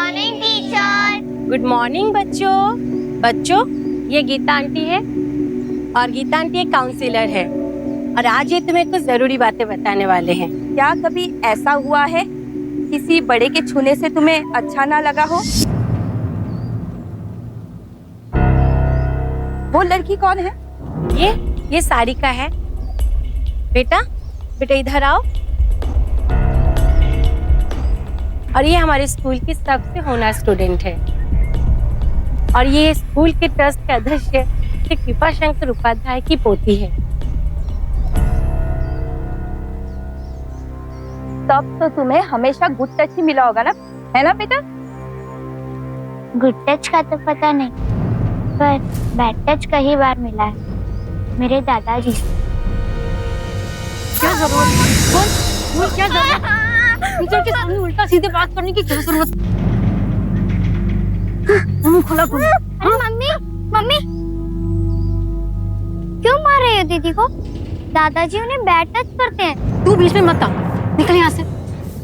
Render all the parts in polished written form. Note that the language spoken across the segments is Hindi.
Morning teacher. गुड मॉर्निंग बच्चों। बच्चों, ये गीता आंटी है और गीता आंटी एक काउंसलर है और आज ये तुम्हें कुछ जरूरी बातें बताने वाले हैं। क्या कभी ऐसा हुआ है किसी बड़े के छूने से तुम्हें अच्छा ना लगा हो? वो लड़की कौन है? ये सारिका है। बेटा इधर आओ। और ये हमारे स्कूल की सबसे होनहार स्टूडेंट है और ये स्कूल के ट्रस्ट के अध्यक्ष श्री कृपा शंकर उपाध्याय की पोती है। तब तो तुम्हें हमेशा गुड टच ही मिला होगा ना, है ना बेटा? गुड टच का तो पता नहीं, पर बैड टच कई बार मिला है मेरे दादाजी से। क्या जरूरत? क्या जरूरत? टीचर के सामने उल्टा सीधे बात करने की क्या जरूरत? खुला खुला। मम्मी क्यों मार रहे हो दीदी को? दादाजी उन्हें बैड टच करते हैं। तू बीच में मत आ, निकल यहाँ से।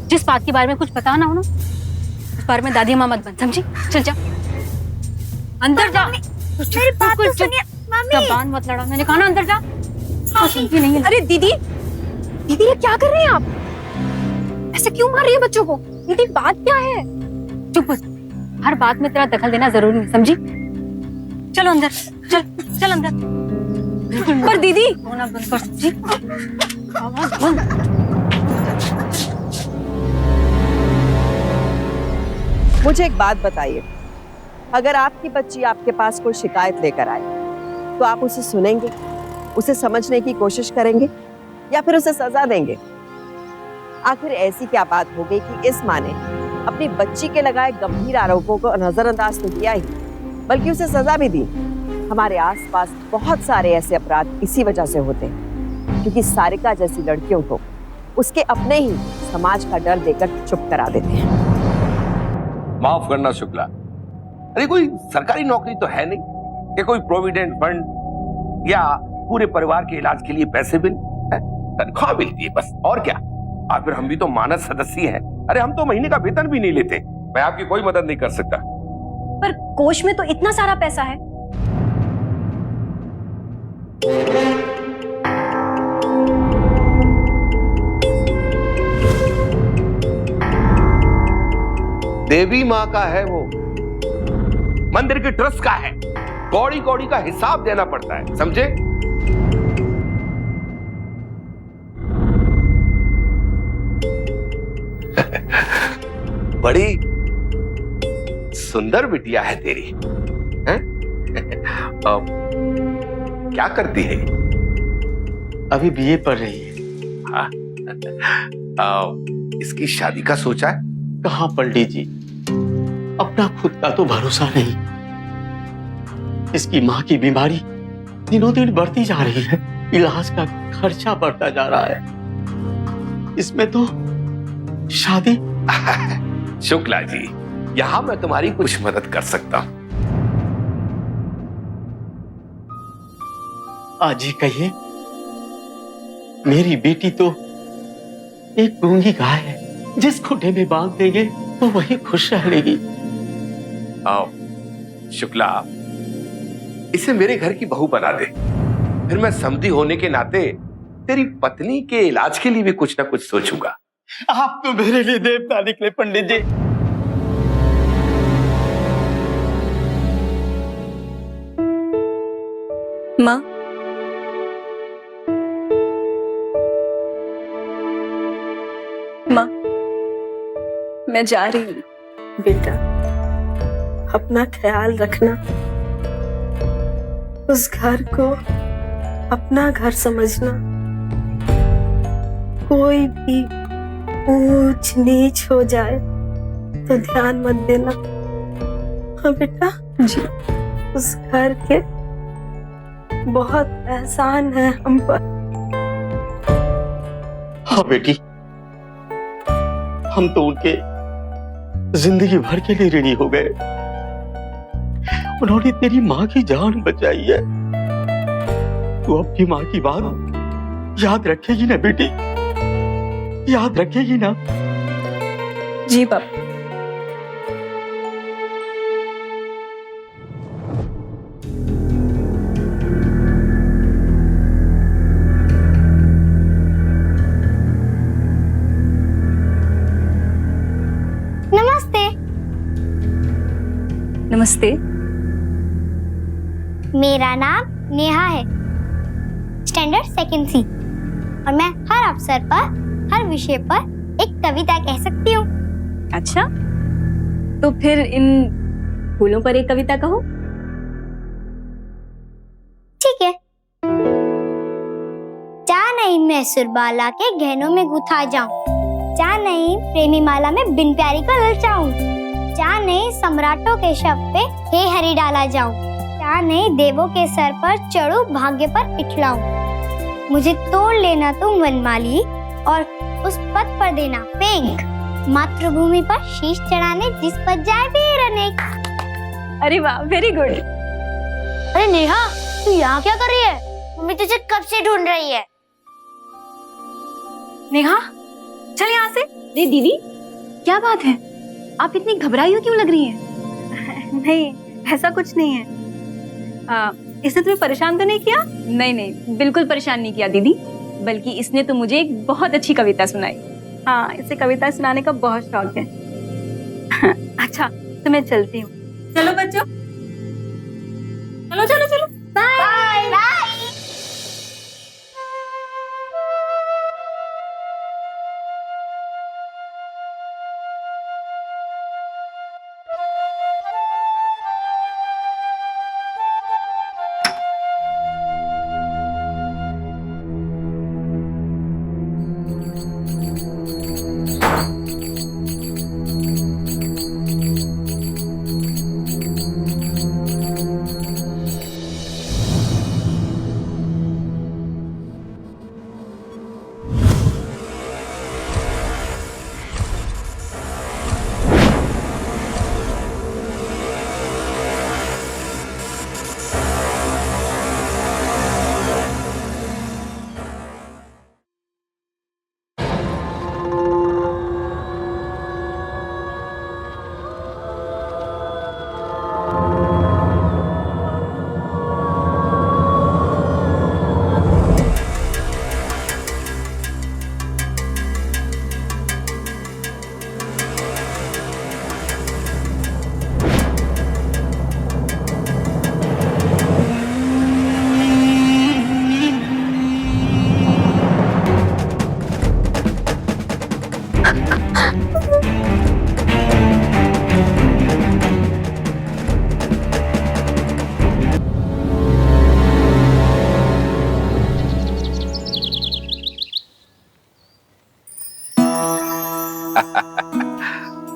जिस बात के बारे में कुछ पता ना हो ना, उस बारे में दादी माँ मत बन, समझी? चल जा अंदर जा। मेरी बात तो सुनिए मम्मी। जबान मत लड़ा, मैंने कहा ना अंदर जा। सुनती नहीं है। अरे दीदी ये क्या कर रहे हैं आप? ऐसे क्यों मार रही है बच्चों को? दीदी बात क्या है? चुप बस, हर बात में तेरा दखल देना जरूरी नहीं, समझी? चलो अंदर, चल अंदर। पर दीदी होना बंद कर, समझी? आवाज बंद। मुझे एक बात बताइए, अगर आपकी बच्ची आपके पास कोई शिकायत लेकर आए तो आप उसे सुनेंगे, उसे समझने की कोशिश करेंगे या फिर उसे सजा देंगे? आखिर ऐसी क्या बात हो गई कि इस माँ ने अपनी बच्ची के लगाए गंभीर आरोपों को नजरअंदाज तो किया ही, बल्कि उसे सजा भी दी? हमारे आसपास बहुत सारे ऐसे अपराध इसी वजह से होते हैं, क्योंकि सारिका जैसी लड़कियों को उसके अपने ही समाज का डर देकर चुप करा देते हैं। माफ करना शुक्ला, अरे कोई सरकारी नौकरी तो है नहीं कि कोई प्रोविडेंट फंड या पूरे परिवार के इलाज के लिए पैसे बिल तनख्वाह मिलती है बस, और क्या? और फिर हम भी तो मानद सदस्य हैं। अरे हम तो महीने का वेतन भी नहीं लेते। मैं आपकी कोई मदद नहीं कर सकता। पर कोष में तो इतना सारा पैसा है। देवी माँ का है वो, मंदिर के ट्रस्ट का है। कौड़ी कौड़ी का हिसाब देना पड़ता है, समझे? बड़ी सुंदर बिटिया है तेरी, हैं? क्या करती है? अभी बीए पढ़ रही है। हाँ? इसकी शादी का सोचा है? कहाँ पंडित जी, अपना खुद का तो भरोसा नहीं। इसकी माँ की बीमारी दिनों दिन बढ़ती जा रही है, इलाज का खर्चा बढ़ता जा रहा है, इसमें तो शादी। शुक्ला जी, यहां मैं तुम्हारी कुछ मदद कर सकता हूं। आज ही कहिए, मेरी बेटी तो एक गूंगी गाय है, जिस खूंटे में बांध देंगे तो वही खुश रह लेगी। आओ शुक्ला, इसे मेरे घर की बहू बना दे, फिर मैं समधी होने के नाते तेरी पत्नी के इलाज के लिए भी कुछ ना कुछ सोचूंगा। आप तो मेरे लिए देवता निकले पंडित जी। माँ, मैं जा रही हूँ। बेटा, अपना ख्याल रखना, उस घर को अपना घर समझना, कोई भी ऊंच नीच हो जाए तो ध्यान मत देना। हाँ बेटा जी, उस घर के बहुत एहसान है हम पर। हाँ बेटी, हम तो उनके जिंदगी भर के लिए ऋणी हो गए। उन्होंने तेरी माँ की जान बचाई है। तू अपनी माँ की बात याद रखेगी ना बेटी? याद रखेगी ना? जी पापा, नमस्ते। नमस्ते। मेरा नाम नेहा है, स्टैंडर्ड सेकंड सी, और मैं हर अवसर पर, हर विषय पर एक कविता कह सकती हूँ। अच्छा, तो फिर इन फूलों पर एक कविता कहो। ठीक है। जा नहीं मैं सुरबाला के गहनों में गुथा जाऊं, जा नहीं प्रेमी माला में बिन प्यारी को ललचाऊं, जा नहीं सम्राटों के शव पे हे हरि डाला जाऊं, जा नहीं देवों के सर पर चढ़ूं भाग्य पर इठलाऊं। मुझे तोड़ लेना तुम वनमाली और उस पद पर देना फेंक, मातृभूमि पर शीश चढ़ाने जिस पर जाए वीर अनेक। अरे वाह, वेरी गुड। अरे नेहा, तू यहाँ क्या कर रही है? मम्मी तुझे कब से ढूंढ रही है। नेहा, चल यहाँ से। रे दीदी, क्या बात है? आप इतनी घबराई हो क्यों लग रही हैं? नहीं, ऐसा कुछ नहीं है। इसने तुम्हें परेशान तो नहीं किया? नहीं नहीं, बिल्कुल परेशान नहीं किया दीदी, बल्कि इसने तो मुझे एक बहुत अच्छी कविता सुनाई। हाँ, इसे कविता सुनाने का बहुत शौक है। अच्छा, तो मैं चलती हूँ। चलो बच्चों, चलो चलो चलो। Bye bye.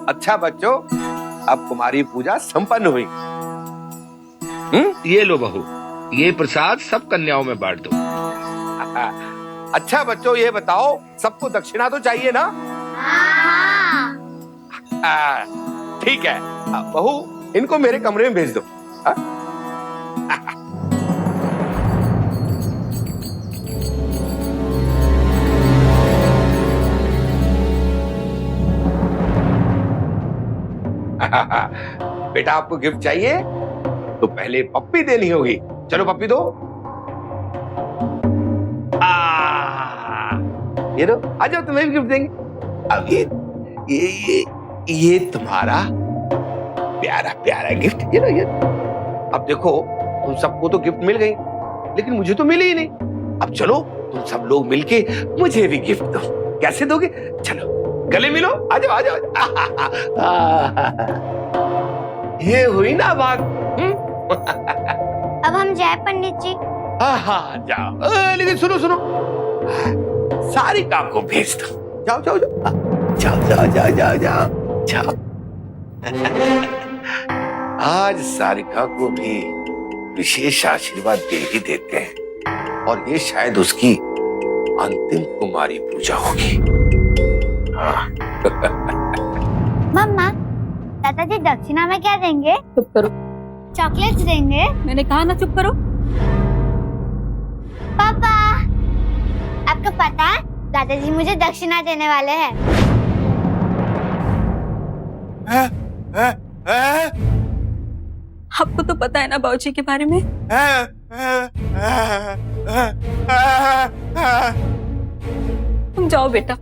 अच्छा बच्चों, अब कुमारी पूजा संपन्न हुई। ये लो बहू, ये प्रसाद सब कन्याओं में बांट दो। अच्छा बच्चों, ये बताओ, सबको दक्षिणा तो चाहिए ना? ठीक है बहू, इनको मेरे कमरे में भेज दो। बेटा, आपको गिफ्ट चाहिए तो पहले पप्पी देनी होगी। चलो पप्पी दो। ये लो, आ जाओ, तुम्हें भी गिफ्ट देंगे। अब ये तुम्हारा प्यारा प्यारा गिफ्ट, ये लो ये। अब देखो, तुम सबको तो गिफ्ट मिल गई, लेकिन मुझे तो मिली ही नहीं। अब चलो, तुम सब लोग मिलके मुझे भी गिफ्ट दो। कैसे दोगे? चलो गले मिलो, आ जाओ आ जाओ। ये हुई ना बात। अब हम जाए पंडित जी? हाँ जाओ, लेकिन सुनो सुनो, सारिका को भेज दो। जाओ जाओ जाओ जाओ जाओ जाओ जाओ जाओ जाओ। आज सारिका को भी विशेष आशीर्वाद दे ही देते हैं, और ये शायद उसकी अंतिम कुमारी पूजा होगी। हाँ। मम्मा, दादाजी दक्षिणा में क्या देंगे? चुप करो। चॉकलेट्स देंगे। मैंने कहा ना चुप करो। पापा, आपको पता है दादाजी मुझे दक्षिणा देने वाले हैं। आपको तो पता है ना बाबूजी के बारे में। तुम जाओ बेटा।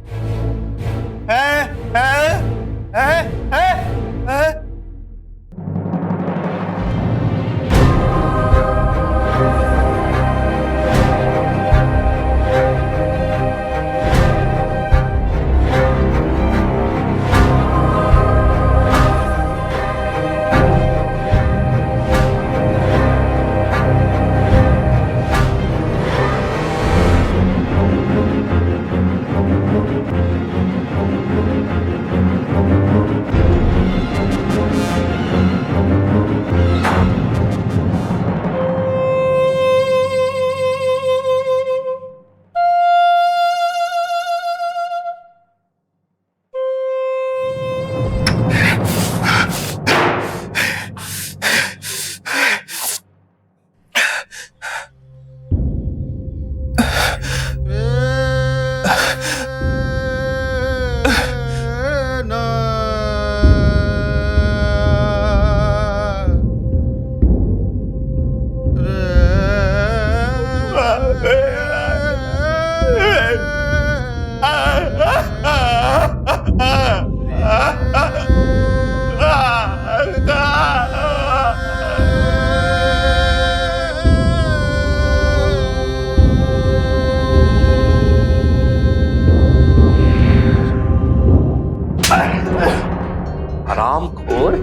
हरामखोर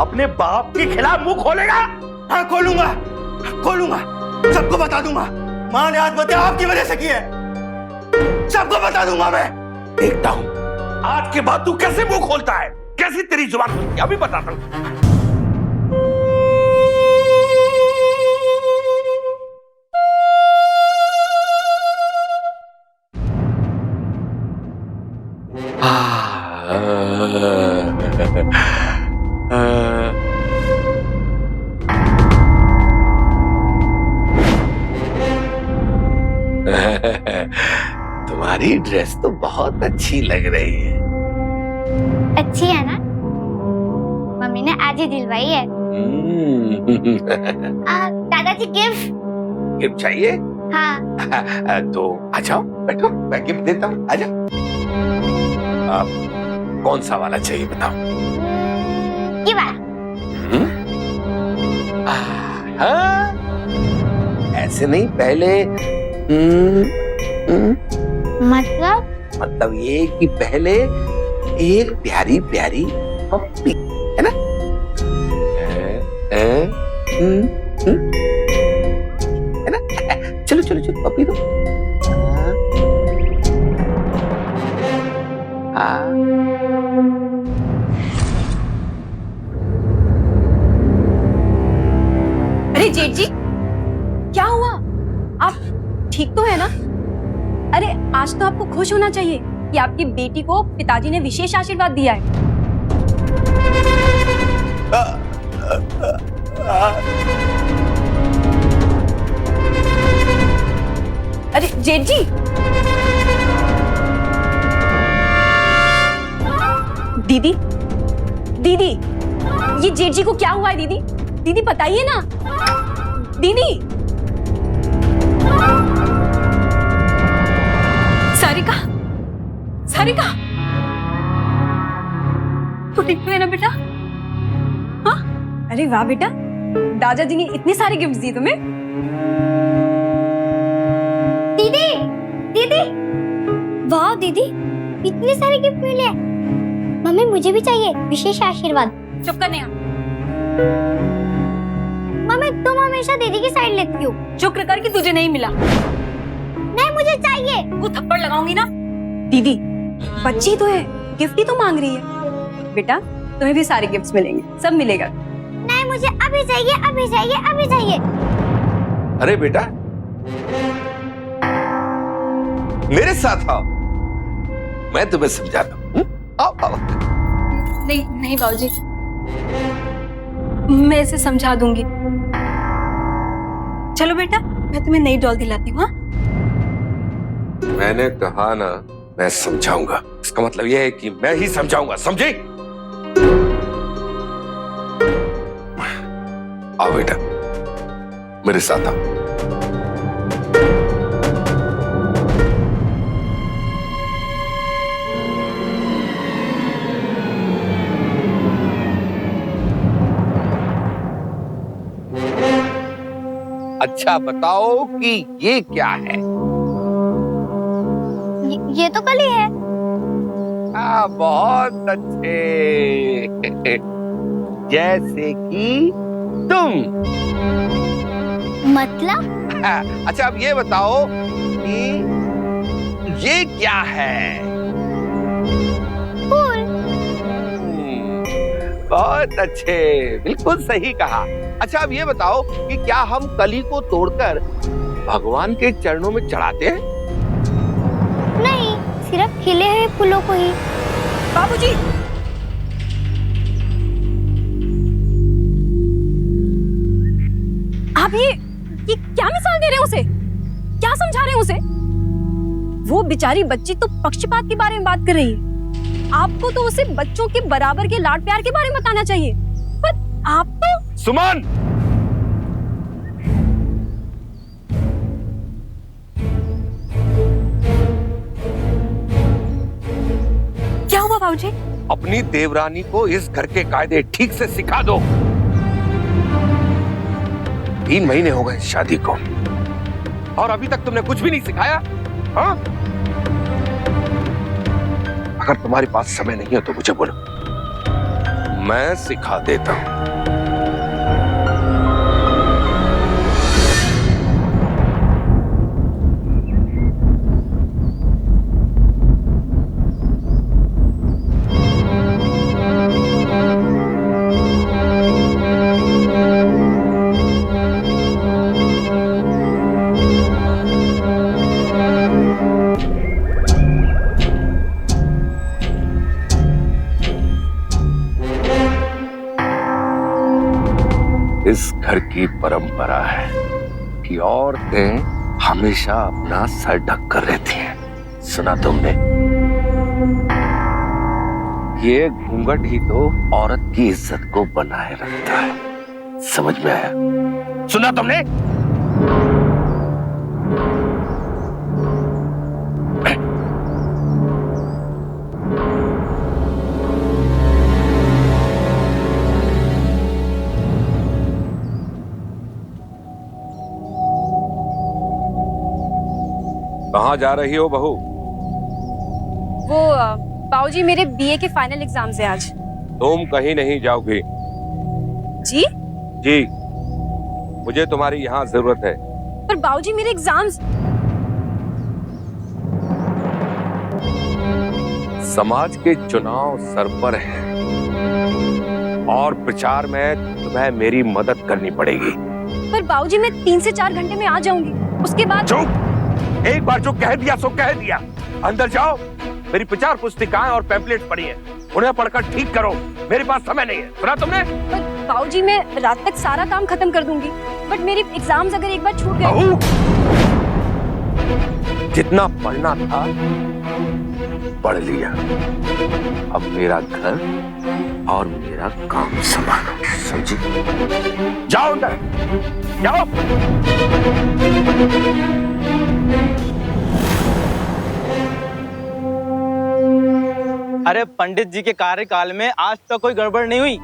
अपने बाप के खिलाफ मुंह खोलेगा? हाँ खोलूंगा, खोलूंगा, सबको बता दूंगा। माँ ने आत्महत्या आपकी वजह से की है, सबको बता दूंगा मैं। देखता हूं आज के बाद तू कैसे मुंह खोलता है, कैसी तेरी जुबान खुलती है, अभी बताता हूं। तुम्हारी ड्रेस तो बहुत अच्छी लग रही है। अच्छी है ना? मम्मी ने आज ही दिलवाई है। दादाजी गिफ्ट। गिफ्ट चाहिए? हाँ। तो आ जाओ, बैठो, मैं गिफ्ट देता हूँ, आ जाओ। कौन सा वाला चाहिए बताओ? ये वाला। हाँ, ऐसे नहीं, पहले मतलब ये कि पहले एक प्यारी प्यारी पप्पी, है ना? है ना? चलो चलो चलो पप्पी दो। अरे जेठ जी, क्या हुआ? आप ठीक तो है ना? अरे आज तो आपको खुश होना चाहिए कि आपकी बेटी को पिताजी ने विशेष आशीर्वाद दिया है। अरे जेठ जी, दीदी दीदी, ये जेठ जी को क्या हुआ है? दीदी दीदी बताइए ना दीदी। सारिका, सारिका, तो ठीक है ना बेटा? हाँ, अरे वाह बेटा, दादाजी ने इतने सारे गिफ्ट दिए तुम्हें। दीदी, दीदी, वाह दीदी, इतने सारे गिफ्ट मिले। मम्मी मुझे भी चाहिए विशेष आशीर्वाद। चुप करने आ। मम्मी तुम हमेशा दीदी की साइड लेती हो। शुक्र कर कि तुझे नहीं मिला। नहीं मुझे चाहिए। वो थप्पड़ लगाऊंगी ना। दीदी बच्ची तो है, गिफ्ट ही तो मांग रही है। बेटा तुम्हें भी सारे गिफ्ट्स मिलेंगे, सब मिलेगा। नहीं मुझे अभी चाहिए, अभी चाहिए, अभी चाहिए। अरे बेटा मेरे साथ आओ, मैं तुम्हें समझाता हूँ। आओ आओ। नहीं नहीं बाबूजी, मैं इसे समझा दूंगी। चलो बेटा, मैं तुम्हें नई डॉल दिलाती हूँ। मैंने कहा ना मैं समझाऊंगा, इसका मतलब यह है कि मैं ही समझाऊंगा, समझे? आओ बेटा मेरे साथ आओ। अच्छा बताओ कि ये क्या है? ये तो कली है। बहुत अच्छे। जैसे कि तुम। मतलब? अच्छा अब ये बताओ कि ये क्या है? फूल। बहुत अच्छे, बिल्कुल सही कहा। अच्छा अब ये बताओ कि क्या हम कली को तोड़कर भगवान के चरणों में चढ़ाते हैं? नहीं, सिर्फ खिले हुए फूलों को ही। बाबूजी, आप ये क्या मिसाल दे रहे हैं उसे? क्या समझा रहे हैं उसे? वो बेचारी बच्ची तो पक्षपात के बारे में बात कर रही है। आपको तो उसे बच्चों के बराबर के लाड प्यार के बारे में बताना चाहिए, पर आप तो। सुमन! क्या हुआ बाबूजी? अपनी देवरानी को इस घर के कायदे ठीक से सिखा दो। 3 महीने हो गए शादी को और अभी तक तुमने कुछ भी नहीं सिखाया। हाँ? अगर तुम्हारे पास समय नहीं है तो मुझे बोलो, मैं सिखा देता हूं। इस घर की परंपरा है कि औरतें हमेशा अपना सर ढक कर रहती हैं। सुना तुमने? ये घूंघट ही तो औरत की इज्जत को बनाए रखता है। समझ में आया? सुना तुमने? कहाँ जा रही हो बहू? वो बाबूजी, मेरे बीए के फाइनल एग्जाम्स हैं आज। तुम कहीं नहीं जाओगी। जी? जी, मुझे तुम्हारी यहाँ जरूरत है। पर बाबूजी, मेरे एग्जाम्स। समाज के चुनाव सर पर हैं और प्रचार में तुम्हें मेरी मदद करनी पड़ेगी। पर बाबूजी, मैं 3 से 4 घंटे में आ जाऊंगी, उसके बाद। चुप! एक बार जो कह दिया सो कह दिया। अंदर जाओ, मेरी प्रचार पुस्तिकाएं और पैम्पलेट्स पड़ी हैं, उन्हें पढ़कर ठीक करो। मेरे पास समय नहीं है। सुना तुमने? पर बाबूजी, मैं रात तक सारा काम खत्म कर दूंगी, बट मेरी एग्जाम्स अगर एक बार छूट गए। बहू, जितना पढ़ना था पढ़ लिया। अब मेरा घर और मेरा काम संभालो, समझी? जाओ अंदर, जाओ। अरे पंडित जी के कार्यकाल में आज तक कोई गड़बड़ नहीं हुई,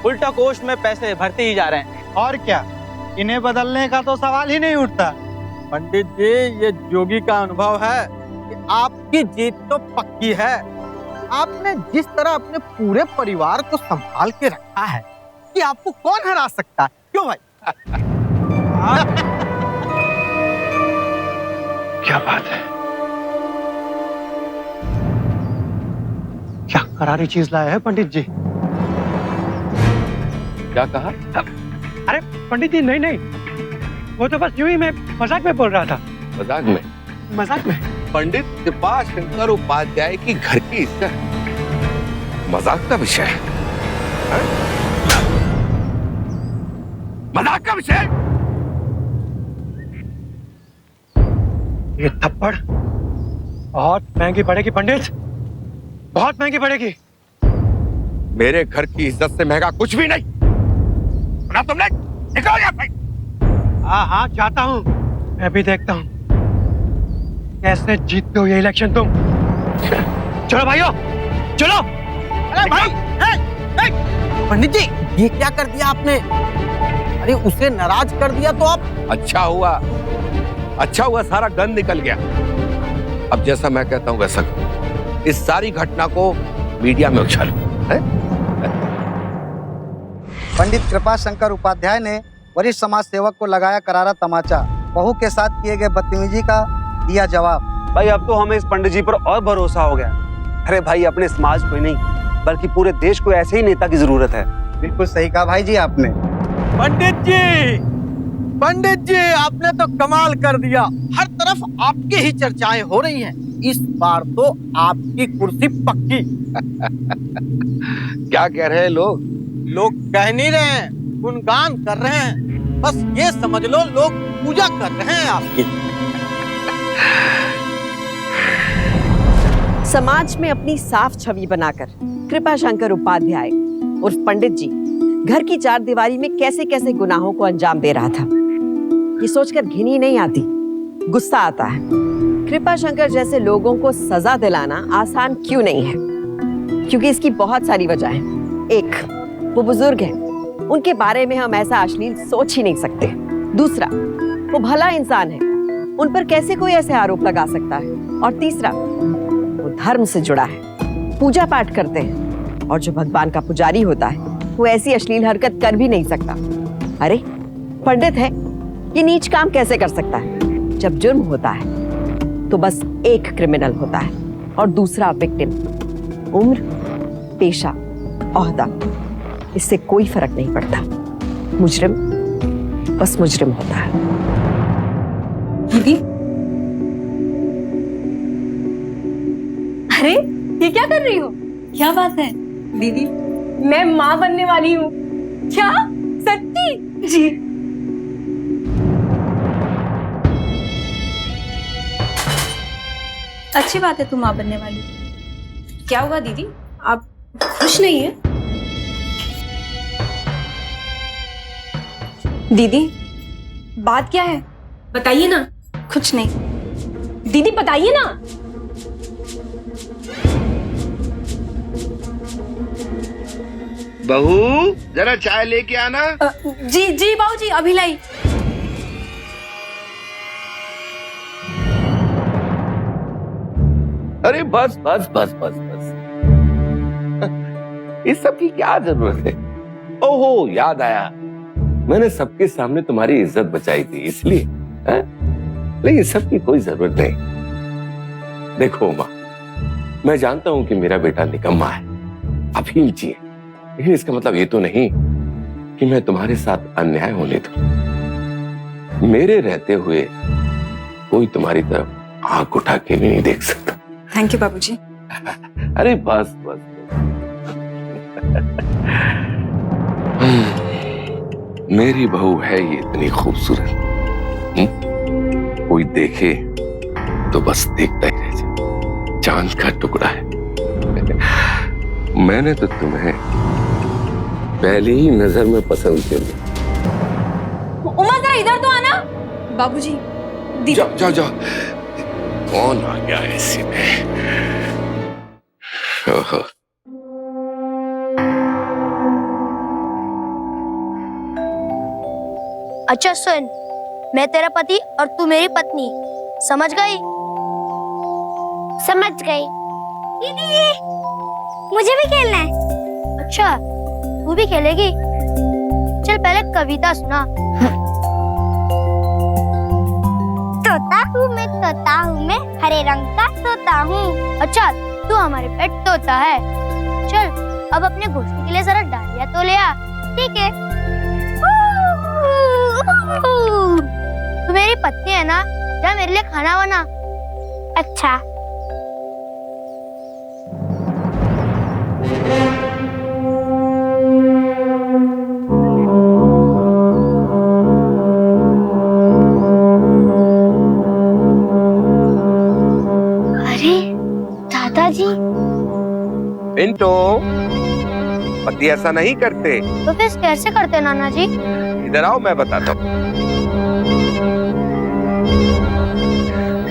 उल्टा कोष में पैसे भरते ही जा रहे हैं। और क्या, इन्हें बदलने का तो सवाल ही नहीं उठता। पंडित जी, ये जोगी का अनुभव है कि आपकी जीत तो पक्की है। आपने जिस तरह अपने पूरे परिवार को संभाल के रखा है कि आपको कौन हरा सकता है, क्यों भाई? क्या बात है? क्या करारी चीज लाया है पंडित जी? क्या कहा? अरे पंडित जी, नहीं नहीं, वो तो बस यूं ही मैं मजाक में बोल रहा था। मजाक में? मजाक में? पंडित कृपाशंकर उपाध्याय की घर की इज्जत मजाक का विषय है? मजाक का विषय? ये थप्पड़ बहुत महंगी पड़ेगी पंडित, बहुत महंगी पड़ेगी। मेरे घर की इज्जत से महंगा कुछ भी नहीं। सुना तुमने? निकलो यहाँ से। हाँ हाँ, जाता हूँ। मैं भी देखता हूँ कैसे जीतते हो ये इलेक्शन तुम। चलो भाइयों, चलो। अरे भाई, पंडित जी, ये क्या कर दिया आपने? अरे उसे नाराज कर दिया तो आप। अच्छा हुआ सारा गंद निकल गया। अब जैसा मैं कहता हूँ वैसा करो। इस सारी घटना को मीडिया में उछालो। पंडित कृपा शंकर उपाध्याय ने वरिष्ठ समाज सेवक को लगाया करारा तमाचा। बहू के साथ किए गए बदतमीजी का दिया जवाब। भाई अब तो हमें इस पंडित जी पर और भरोसा हो गया। अरे भाई अपने समाज को ही नहीं बल्कि पूरे देश को ऐसे ही नेता की जरूरत है। बिल्कुल सही कहा भाई जी आपने। पंडित जी आपने तो कमाल कर दिया। हर तरफ आपकी ही चर्चाएं हो रही हैं। इस बार तो आपकी कुर्सी पक्की। क्या कह रहे हैं लोग? लोग कह नहीं रहे हैं, गुणगान कर रहे हैं। बस ये समझ लो लोग पूजा कर रहे हैं आपकी। समाज में अपनी साफ छवि बनाकर कृपा शंकर उपाध्याय उर्फ पंडित जी घर की चार दीवारी में कैसे कैसे गुनाहों को अंजाम दे रहा था, ये सोचकर घिनी नहीं आती, गुस्सा आता है। कृपा शंकर जैसे लोगों को सजा दिलाना आसान क्यों नहीं है? क्योंकि इसकी बहुत सारी वजह है। एक, वो बुजुर्ग हैं, उनके बारे में हम ऐसा अश्लील सोच ही नहीं सकते। दूसरा, वो भला इंसान है, उन पर कैसे कोई ऐसे आरोप लगा सकता है। और तीसरा, वो धर्म से जुड़ा है, पूजा पाठ करते हैं, और जो भगवान का पुजारी होता है वो ऐसी अश्लील हरकत कर भी नहीं सकता। अरे पंडित है, ये नीच काम कैसे कर सकता है? जब जुर्म होता है तो बस एक क्रिमिनल होता है और दूसरा विक्टिम। उम्र, पेशा, ओहदा, इससे कोई फर्क नहीं पड़ता। मुजरिम बस मुजरिम होता है। दीदी, अरे ये क्या कर रही हो? क्या बात है दीदी? मैं माँ बनने वाली हूँ। क्या सच्ची? जी। अच्छी बात है, तुम माँ बनने वाली। क्या हुआ दीदी, आप खुश नहीं है? दीदी बात क्या है, बताइए ना। कुछ नहीं दीदी, बताइए ना। बहू जरा चाय लेके आना। जी जी बाबूजी, अभी लाई। अरे बस बस बस बस बस इस सब की क्या जरूरत है? ओहो याद आया, मैंने सबके सामने तुम्हारी इज्जत बचाई थी इसलिए। लेकिन इस सब की कोई जरूरत नहीं। देखो माँ, मैं जानता हूं कि मेरा बेटा निकम्मा है, अफीम चाहिए, लेकिन इसका मतलब ये तो नहीं कि मैं तुम्हारे साथ अन्याय होने दूं। मेरे रहते हुए कोई तुम्हारी तरफ आंख उठा के भी नहीं देख सकता। थैंक यू बाबूजी। अरे बस बस मेरी बहू है ये इतनी खूबसूरत, कोई देखे तो बस देखता ही रह जाए, चांद का टुकड़ा है। मैंने तो तुम्हें पहली ही नजर में पसंद कर लिया। उमा जरा इधर तो आना। बाबूजी जाओ जाओ जाओ, कौन आ गया ऐसे में? ओहो। अच्छा सुन, मैं तेरा पति और तू मेरी पत्नी, समझ गई? समझ गई। दीदी मुझे भी खेलना है। अच्छा तू भी खेलेगी? चल पहले कविता सुना। तोता हूँ मैं हरे रंग का तोता हूँ। अच्छा तू हमारे पेट तोता है। चल अब अपने घोंसले के लिए जरा डालियाँ तो ले आ। ठीक है? तू मेरी पत्नी है ना, जा मेरे लिए खाना बना। अच्छा। अरे दादाजी। पिंटो, पति ऐसा नहीं करते। तो फिर कैसे करते नाना जी? इधर आओ, मैं बताता हूँ।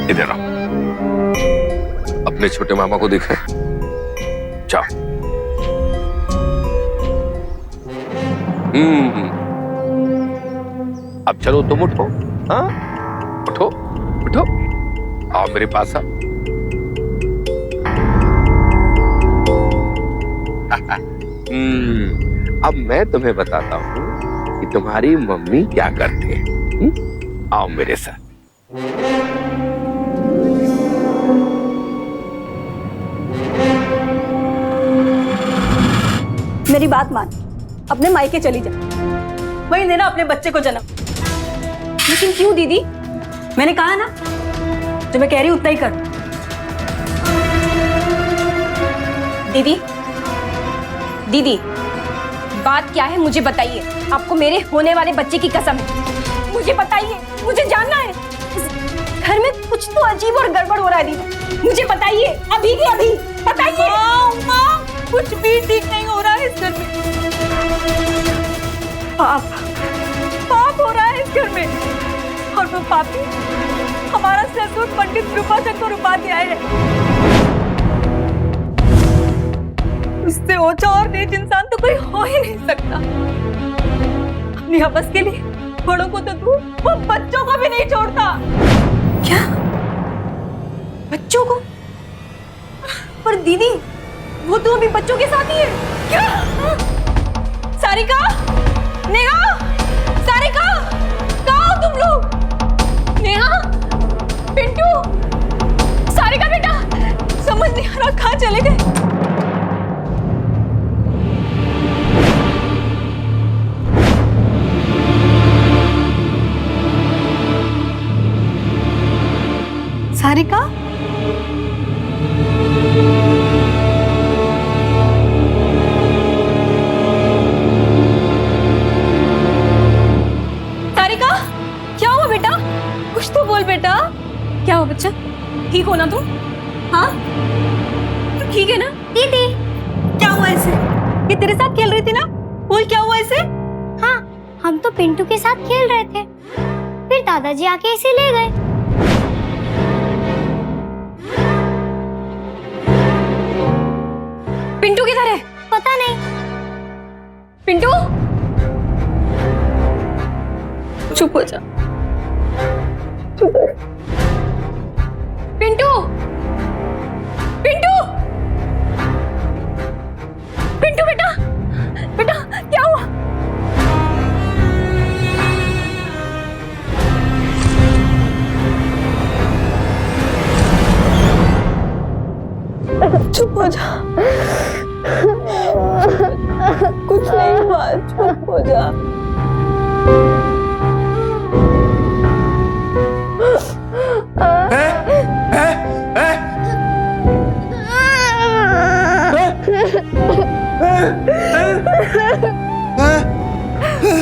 इधर आओ, अपने छोटे मामा को दिखाए। जाओ। अब चलो तुम उठो। हाँ, उठो उठो, आओ मेरे पास आओ। अब मैं तुम्हें बताता हूँ कि तुम्हारी मम्मी क्या करती है। आओ मेरे साथ। मेरी बात मान, अपने मायके चली जा, वहीं देना अपने बच्चे को जन्म। लेकिन क्यों दीदी? मैंने कहा ना, जो मैं कह रही हूं उतना ही कर। दीदी, दीदी, बात क्या है मुझे बताइए। आपको मेरे होने वाले बच्चे की कसम है, मुझे बताइए, मुझे जानना है। इस घर में कुछ तो अजीब और गड़बड़ हो रहा है दीदी, मुझे बताइए अभी के अभी बताइए। माँ, कुछ भी ठीक नहीं हो रहा है इस घर में। पाप हो रहा है इस घर में, और वो पापी हमारा ससुर पंडित कृपाशंकर उपाध्याय है। उससे ऊंचा और नीच इंसान तो कोई हो ही नहीं सकता। अपनी हवस के लिए बड़ों को तो दूर, वो बच्चों को भी नहीं छोड़ता। क्या? बच्चों को? पर दीदी, वो तो अभी बच्चों के साथ ही है। क्या? सारिका, नेहा, सारिका, कहाँ हो तुम लोग? नेहा, पिंटू, सारिका बेटा, समझ नहीं आ रहा कहाँ चले गए। सारिका, सारिका, क्या हुआ बेटा? कुछ तो बोल बेटा। क्या हुआ बच्चा? ठीक हो ना तुम? हाँ, तू ठीक है ना? दीदी, क्या हुआ इसे? ये तेरे साथ खेल रही थी ना? बोल क्या हुआ इसे? हाँ, हम तो पिंटू के साथ खेल रहे थे, फिर दादाजी आके इसे ले गए। पिंटू किधर है? पता नहीं। पिंटू, चुप हो जा। पिंटू, पिंटू, पिंटू बेटा, बेटा क्या हुआ? चुप हो जा, कुछ नहीं हुआ, चुप हो जा।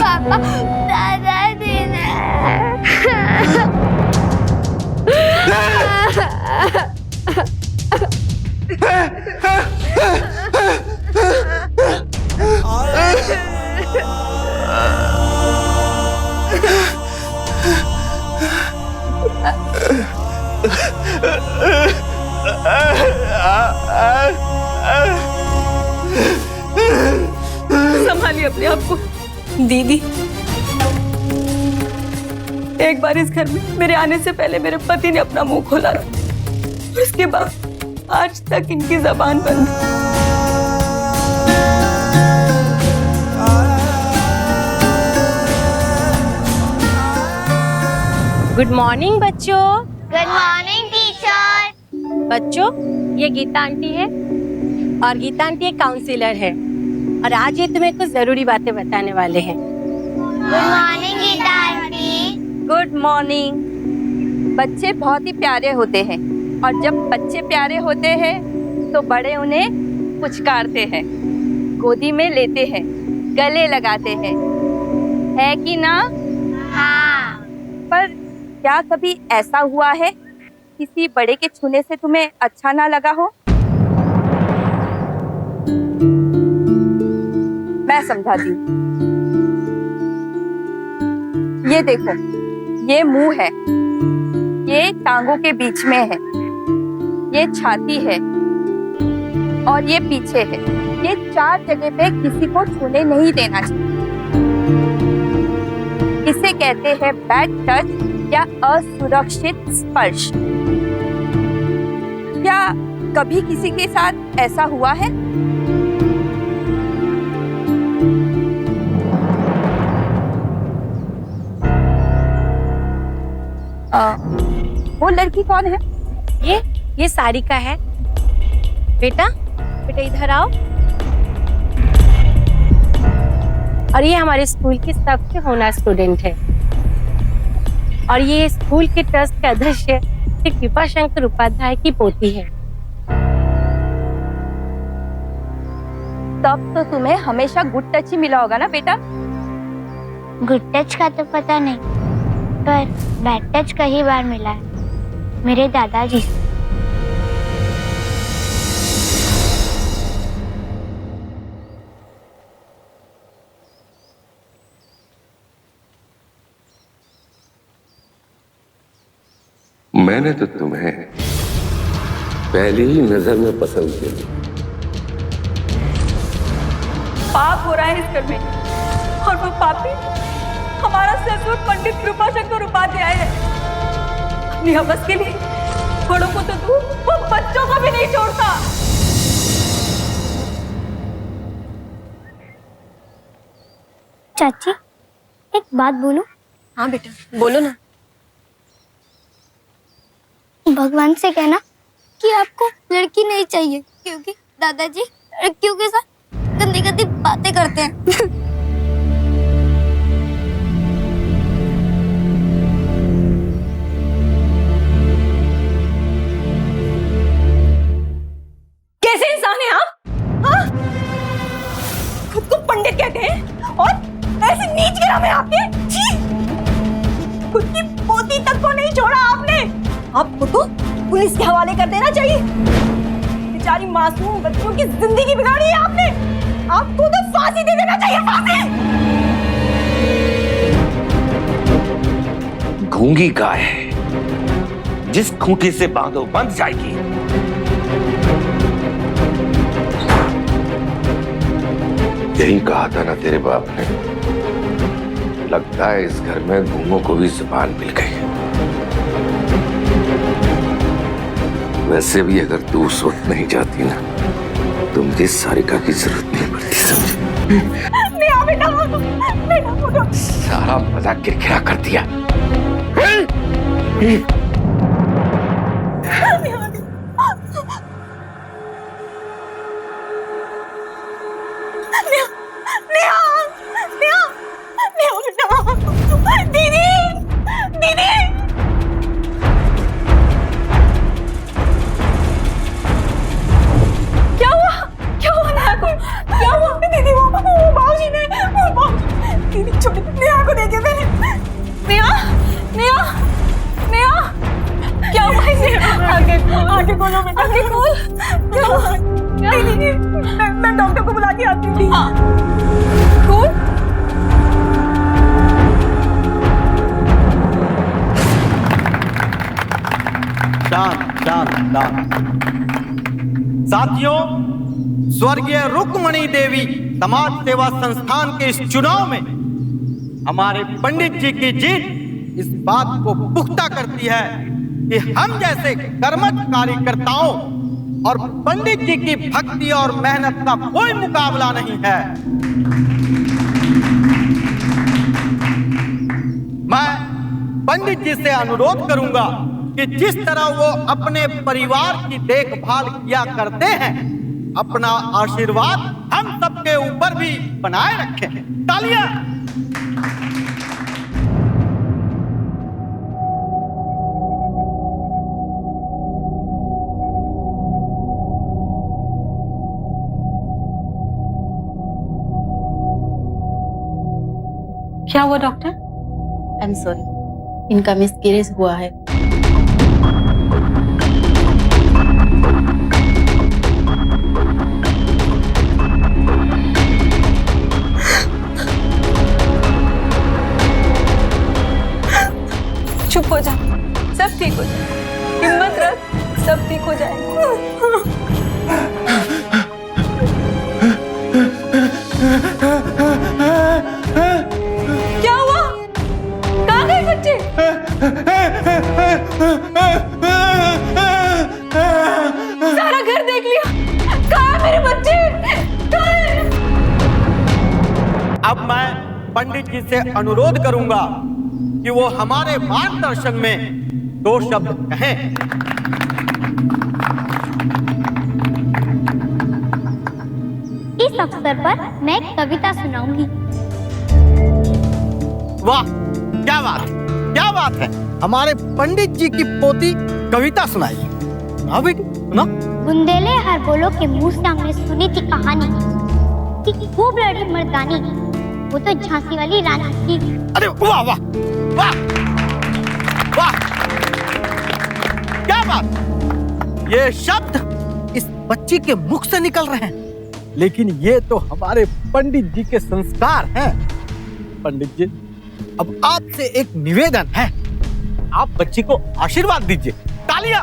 पापा, दादाजी ने संभालिए अपने आप को। दीदी, एक बार इस घर में मेरे आने से पहले मेरे पति ने अपना मुंह खोला था, और उसके बाद आज तक इनकी जबान बंद। गुड मॉर्निंग बच्चों। Good morning teacher. बच्चों, ये गीता आंटी है, और गीता आंटी एक काउंसलर है, और आज ये तुम्हें कुछ जरूरी बातें बताने वाले हैं। Good morning Geeta aunty. Good morning. बच्चे बहुत ही प्यारे होते हैं, और जब बच्चे प्यारे होते हैं तो बड़े उन्हें पुचकारते हैं, गोदी में लेते हैं, गले लगाते हैं, है कि ना? हाँ। पर क्या कभी ऐसा हुआ है किसी बड़े के छूने से तुम्हें अच्छा ना लगा हो? मैं समझाती हूँ। ये देखो, ये मुंह है, ये टांगों के बीच में है, ये छाती है, और ये पीछे है। ये 4 जगह पे किसी को छूने नहीं देना चाहिए। इसे कहते हैं बैड टच या असुरक्षित स्पर्श। क्या कभी किसी के साथ ऐसा हुआ है? वो लड़की कौन है? ये सारिका है। बेटा इधर आओ। और ये हमारे स्कूल की सबसे होनहार स्टूडेंट है और ये स्कूल के ट्रस्ट के अध्यक्ष श्री कृपा शंकर उपाध्याय की पोती है। तब तो तुम्हें हमेशा गुड टच ही मिला होगा ना बेटा? गुड टच का तो पता नहीं, पर बैड टच कई बार मिला है मेरे दादाजी से। मैंने तो तुम्हें पहली ही नजर में पसंद किया। पाप हो रहा है इस घर में और वो पापी हमारा ससुर पंडित कृपा शंकर उपाध्याय है। अपनी हवस के लिए बड़ों को तो तू वो बच्चों को भी नहीं छोड़ता। चाची एक बात बोलूं? हाँ बेटा बोलो ना। भगवान से कहना कि आपको लड़की नहीं चाहिए क्योंकि दादाजी लड़कियों के साथ गंदी गंदी बातें करते हैं। कैसे इंसान हैं आप? हाँ? खुद को पंडित कहते हैं और ऐसे नीच गिराम है आपके। छी! खुद की पोती तक को नहीं छोड़ा आपने। आपको तो पुलिस के हवाले कर देना चाहिए। बेचारी मासूम बच्चों की जिंदगी बिगाड़ी है आपने। आपको तो फांसी दे देना चाहिए, फांसी। गूंगी गाय जिस खूंटी से बांधो बंध जाएगी। यही कहा था ना तेरे बाप ने। लगता है इस घर में गूंगों को भी जुबान मिल गई है। वैसे भी अगर तू उस वक्त नहीं जाती ना तो मुझे सारिका की जरूरत नहीं पड़ती, समझे? सारा मजाक किरकिरा कर दिया। मैं डॉक्टर को बुला के आती हूँ। कौन? शांत शांत शांत। साथियों, स्वर्गीय रुक्मणी देवी समाज सेवा संस्थान के इस चुनाव में हमारे पंडित जी की जीत इस बात को पुख्ता करती है कि हम जैसे कर्मठ कार्यकर्ताओं और पंडित जी की भक्ति और मेहनत का कोई मुकाबला नहीं है। मैं पंडित जी से अनुरोध करूंगा कि जिस तरह वो अपने परिवार की देखभाल किया करते हैं, अपना आशीर्वाद हम सबके ऊपर भी बनाए रखें। तालियां। क्या हुआ डॉक्टर? आई एम सॉरी, इनका मिसकैरेज हुआ है। चुप हो जा, सब ठीक हो जाए। हिम्मत रख, सब ठीक हो जाएगा। क्या हुआ? सारा घर देख लिया, कहाँ है मेरे बच्चे? कहाँ है? अब मैं पंडित जी से अनुरोध करूंगा कि वो हमारे मार्गदर्शन में 2 शब्द कहें। इस अवसर पर मैं एक कविता सुनाऊंगी। वाह, क्या बात है, क्या बात है। हमारे पंडित जी की पोती कविता सुनाइए। हाँ बेटी सुना। बुंदेले हर बोलो के मुंह से हमने सुनी थी कहानी कि खूब लड़ी मर्दानी, वो तो झांसी वाली रानी थी। अरे वाह वाह वाह वाह, क्या बात। ये शब्द इस बच्ची के मुख से निकल रहे हैं, लेकिन ये तो हमारे पंडित जी के संस्कार हैं। पंडित जी, अब आपसे एक निवेदन है, आप बच्ची को आशीर्वाद दीजिए। तालियां।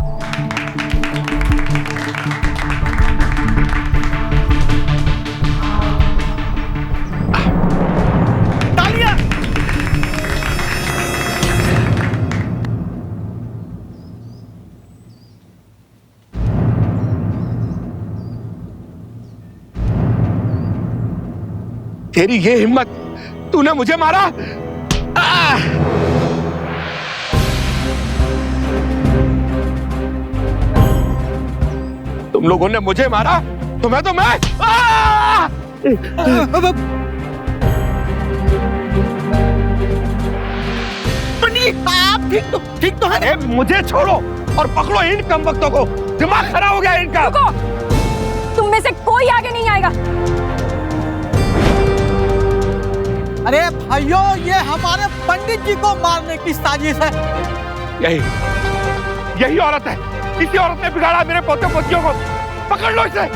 तालियां। तेरी ये हिम्मत, तूने मुझे मारा। तुम लोगों ने मुझे मारा, तुम्हें तो मैं। आप ठीक तो है। मुझे छोड़ो और पकड़ो इन कमबख्तों को, दिमाग खराब हो गया इनका। रुको, तुम में से कोई आगे नहीं आएगा। अरे भाइयों, ये हमारे पंडित जी को मारने की साजिश है। यही औरत है, इसी औरत ने बिगाड़ा मेरे पोते पोतियों को। पकड़ लो इसे।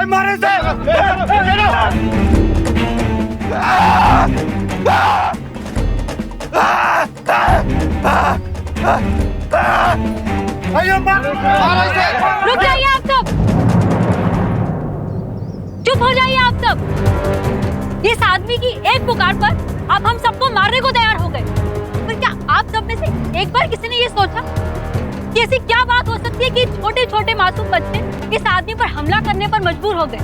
मारे से। रुक जाइए आप सब, चुप हो जाइए आप सब। इस आदमी की एक पुकार पर आप हम सबको मारने को तैयार हो गए। पर क्या आप सब में से एक बार किसी ने ये सोचा कि ऐसी क्या बात हो सकती है कि छोटे छोटे मासूम बच्चे इस आदमी पर हमला करने पर मजबूर हो गए?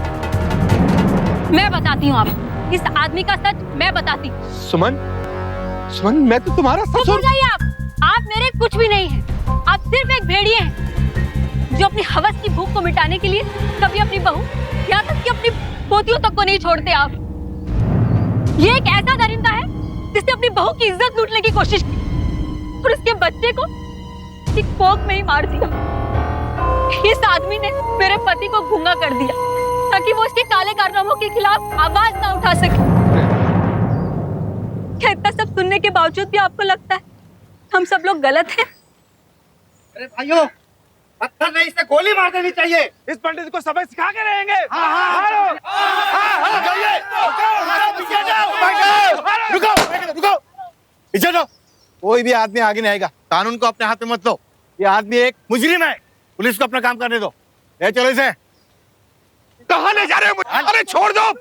मैं बताती हूँ आपको इस आदमी का सच, मैं बताती। सुमन, मैं तो तुम्हारा चुप हो जाइए आप मेरे कुछ भी नहीं है। आप सिर्फ एक भेड़िए हैं जो अपनी हवस की भूख को मिटाने के लिए कभी अपनी बहू, यहाँ तक कि अपनी पोतियों तक को नहीं छोड़ते। आप ये एक ऐसा दरिंदा है जिसने अपनी बहू की इज्जत लूटने की कोशिश की और उसके बच्चे को एक पोक में ही मार दिया। इस आदमी ने मेरे पति को गूंगा कर दिया ताकि वो इसके काले कारनामों के खिलाफ आवाज ना उठा सके। क्या इतना सब सुनने के बावजूद भी आपको लगता है हम सब लोग गलत हैं? अरे भाइयों, पत्थर नहीं, इसे गोली मार देनी चाहिए। इस पंडित को सबक सिखा के रहेंगे। रुको, पीछे जाओ। कोई भी आदमी आगे नहीं आएगा। कानून को अपने हाथ में मत लो। ये आदमी एक मुजरिम है, पुलिस को अपना काम करने दो। ले चलो इसे। कहाँ ले जा रहे हो? अरे छोड़ दो,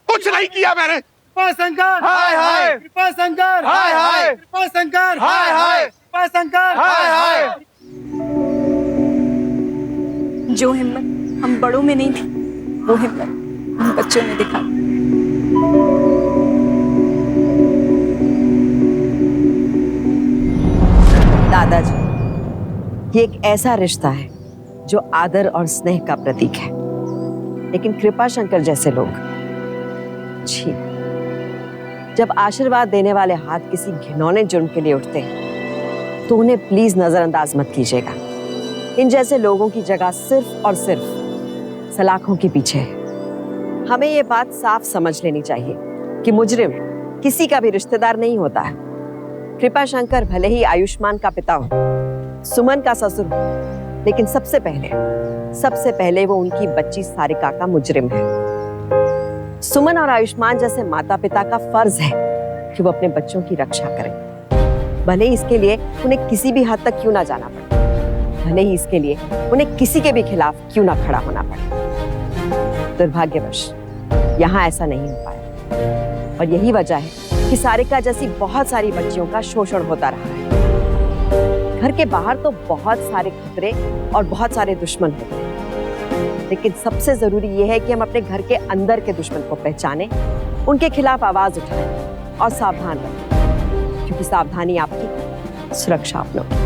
कुछ नहीं किया मैंने। कृपा शंकर, हाय हाय। कृपा शंकर, हाय हाय। कृपा शंकर, हाय हाय। कृपा शंकर, हाय हाय। जो हिम्मत हम बड़ों में नहीं थी, वो हिम्मत हम बच्चों में दिखा। दादाजी, ये एक ऐसा रिश्ता है जो आदर और स्नेह का प्रतीक है, लेकिन कृपा शंकर जैसे लोग, छी, जब आशीर्वाद देने वाले हाथ किसी घिनौने जुर्म के लिए उठते हैं तो उन्हें प्लीज नजरअंदाज मत कीजिएगा। इन जैसे लोगों की जगह सिर्फ और सिर्फ सलाखों के पीछे है। हमें ये बात साफ समझ लेनी चाहिए कि मुजरिम किसी का भी रिश्तेदार नहीं होता है। कृपा शंकर भले ही आयुष्मान का पिता हो, सुमन का ससुर हो, लेकिन सबसे पहले वो उनकी बच्ची सारिका का मुजरिम है। सुमन और आयुष्मान जैसे माता पिता का फर्ज है कि वो अपने बच्चों की रक्षा करें, भले ही इसके लिए उन्हें किसी भी हद तक क्यों ना जाना पड़े। भले ही इसके लिए उन्हें किसी के भी खिलाफ क्यों ना खड़ा होना पड़े। दुर्भाग्यवश यहाँ ऐसा नहीं हो पाया और यही वजह है कि सारिका जैसी बहुत सारी बच्चियों का शोषण होता रहा है। घर के बाहर तो बहुत सारे खतरे और बहुत सारे दुश्मन होते हैं, लेकिन सबसे जरूरी यह है कि हम अपने घर के अंदर के दुश्मन को पहचानें, उनके खिलाफ आवाज उठाएं और सावधान रहें, क्योंकि सावधानी आपकी सुरक्षा अपनों की।